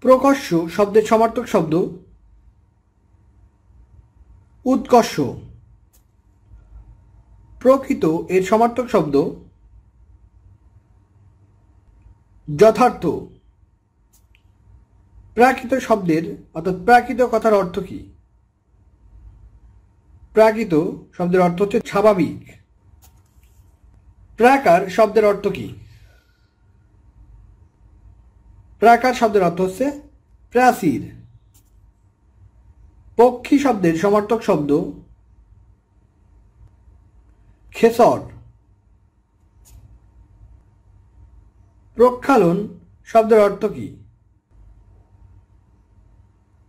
প্রকর্ষ শব্দের সমার্থক শব্দ উৎকর্ষ। প্রকৃত এর সমার্থক শব্দ যথার্থ। প্রাকৃত শব্দের অর্থাৎ প্রাকৃত কথার অর্থ কি? প্রাকৃত শব্দের অর্থ হচ্ছে স্বাভাবিক। প্রাকার শব্দের অর্থ কি? প্রাকার শব্দের অর্থ হচ্ছে প্রাচীর। পক্ষী শব্দের সমার্থক শব্দ খেচর। প্রক্ষালন শব্দের অর্থ কি?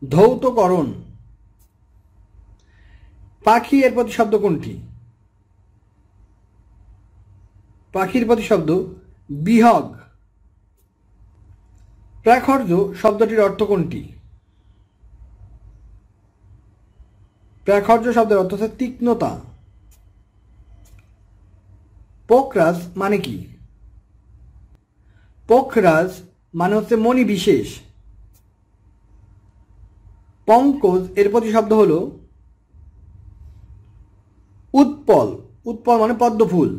ধৌতকরণ। পাখি এর প্রতিশব্দ কোনটি? পাখির প্রতিশব্দ বিহগ। প্রাখর্য শব্দটির অর্থ কোনটি? প্রাখর্য শব্দের অর্থ হচ্ছে তীক্ষ্ণতা। পোখরাজ মানে কি? পোখরাজ মানে হচ্ছে মণি বিশেষ। পঙ্কজ এর প্রতিশব্দ হল উৎপল। উৎপল মানে পদ্ম ফুল।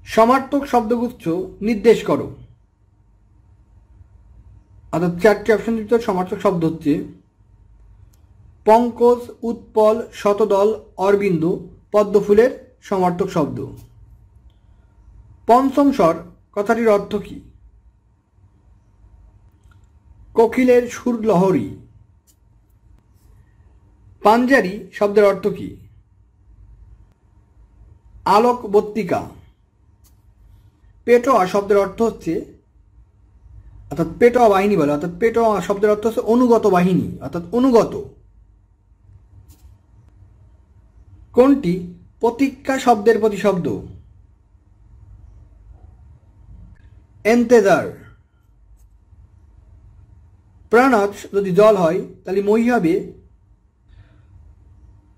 সমার্থক শব্দগুচ্ছ নির্দেশ করো। অর্থাৎ চারটি অপশন ভিতর সমার্থক শব্দ হচ্ছে পঙ্কজ, উৎপল, শতদল, অরবিন্দু, পদ্ম ফুলের সমার্থক শব্দ। পঞ্চম স্বর কথাটির অর্থ কি? কোকিলের সুর লহরী। পাঞ্জারি শব্দের অর্থ কি? আলোকবর্তিকা। পেটোয়া শব্দের অর্থ হচ্ছে অর্থাৎ পেটোয়া বাহিনী বলে, অর্থাৎ পেটোয়া শব্দের অর্থ হচ্ছে অনুগত বাহিনী, অর্থাৎ অনুগত। কোনটি প্রতীক্ষা শব্দের প্রতিশব্দ? এন্তেজার। প্রাণজ যদি জল হয় তাহলে মই হবে,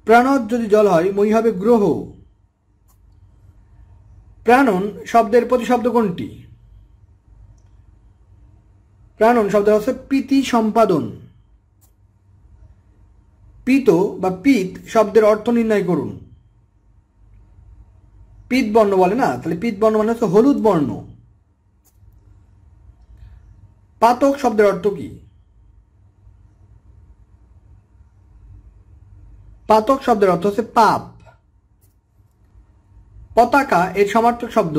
প্রাণজ যদি জল হয় মই হবে গ্রহ। প্রাণন শব্দের প্রতিশব্দ কোনটি? প্রাণন শব্দের হচ্ছে প্রীতি সম্পাদন। পীত বা পিত শব্দের অর্থ নির্ণয় করুন। পিত বর্ণ বলে না, তাহলে পিত বর্ণ মানে হচ্ছে হলুদ বর্ণ। পাতক শব্দের অর্থ কি? পাতক শব্দের অর্থ হচ্ছে পাপ। পতাকা এর সমার্থক শব্দ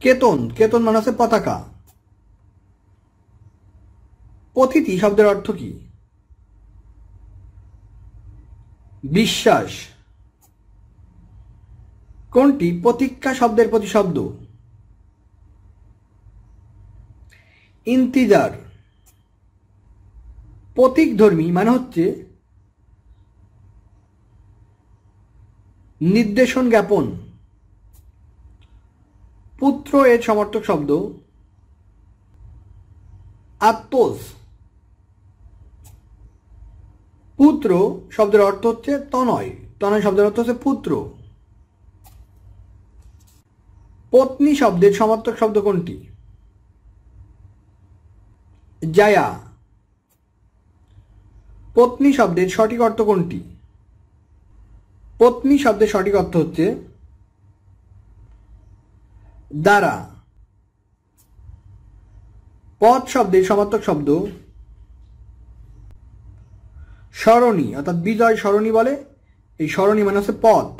কেতন। কেতন মানে হচ্ছে পতাকা। পথিতি শব্দের অর্থ কি? বিশ্বাস। কোনটি প্রতীক্ষা শব্দের প্রতিশব্দ? ইন্তিজার। প্রতীকধর্মী মানে হচ্ছে নির্দেশন জ্ঞাপন। পুত্র এর সমার্থক শব্দ আত্মজ। পুত্র শব্দের অর্থ হচ্ছে তনয়। তনয় শব্দের অর্থ হচ্ছে পুত্র। পত্নী শব্দের সমার্থক শব্দ কোনটি? জায়া। পত্নী শব্দের সঠিক অর্থ কোনটি? পত্নী শব্দের সঠিক অর্থ হচ্ছে দ্বারা। পথ শব্দের সমার্থক শব্দ সরণী, অর্থাৎ বিজয় সরণী বলে। এই সরণী মানে হচ্ছে পথ।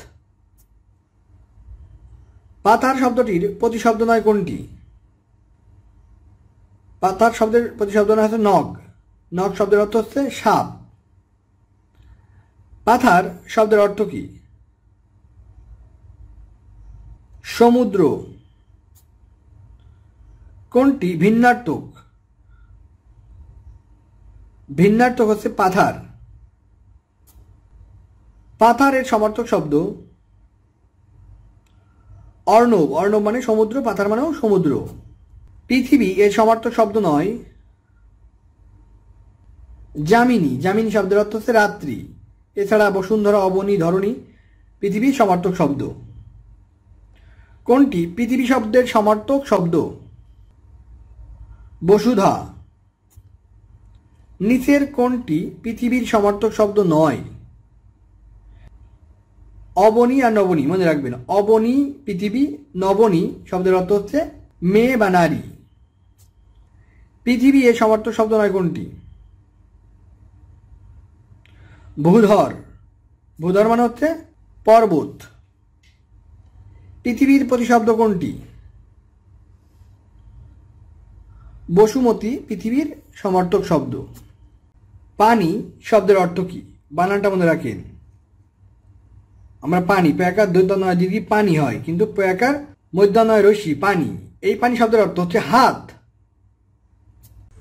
পাথার শব্দটির প্রতিশব্দ নয় কোনটি? পাথার শব্দের প্রতিশব্দ নয় হচ্ছে নগ। নগ শব্দের অর্থ হচ্ছে সাপ। পাথার শব্দের অর্থ কি? সমুদ্র। কোনটি ভিন্নার্থক? ভিন্নার্থক হচ্ছে পাথার। পাথারের সমার্থক শব্দ অর্ণব। অর্ণব মানে সমুদ্র, পাথার মানেও সমুদ্র। পৃথিবী এর সমার্থক শব্দ নয় যামিনী। যামিনী শব্দের অর্থ হচ্ছে রাত্রি। এছাড়া বসুন্ধরা, অবনী, ধরণী পৃথিবীর সমার্থক শব্দ। কোনটি পৃথিবী শব্দের সমার্থক শব্দ? বসুধা। নিচের কোনটি পৃথিবীর সমার্থক শব্দ নয়? অবনী আর নবনী, মনে রাখবেন। অবনী পৃথিবী, নবনী শব্দের অর্থ হচ্ছে মেয়ে বা নারী। পৃথিবী এর সমার্থক শব্দ নয় কোনটি? ভূধর। ভূধর মানে হচ্ছে পর্বত। পৃথিবীর প্রতিশব্দ কোনটি? বসুমতী পৃথিবীর সমার্থক শব্দ। পানি শব্দের অর্থ কি? বানানটা মনে রাখেন। আমরা পানি, পেয়াকার দৈত্যানয় দিদি পানি হয়, কিন্তু পেয়াকার মধ্যানয় রশি পানি। এই পানি শব্দের অর্থ হচ্ছে হাত।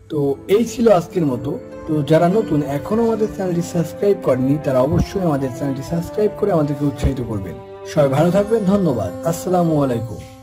তো এই ছিল আজকের মতো। তো যারা নতুন এখনো আমাদের চ্যানেলটি সাবস্ক্রাইব করেনি তারা অবশ্যই আমাদের চ্যানেলটি সাবস্ক্রাইব করে আমাদেরকে উৎসাহিত করবেন। সবাই ভালো থাকবেন। ধন্যবাদ। আসসালামু আলাইকুম।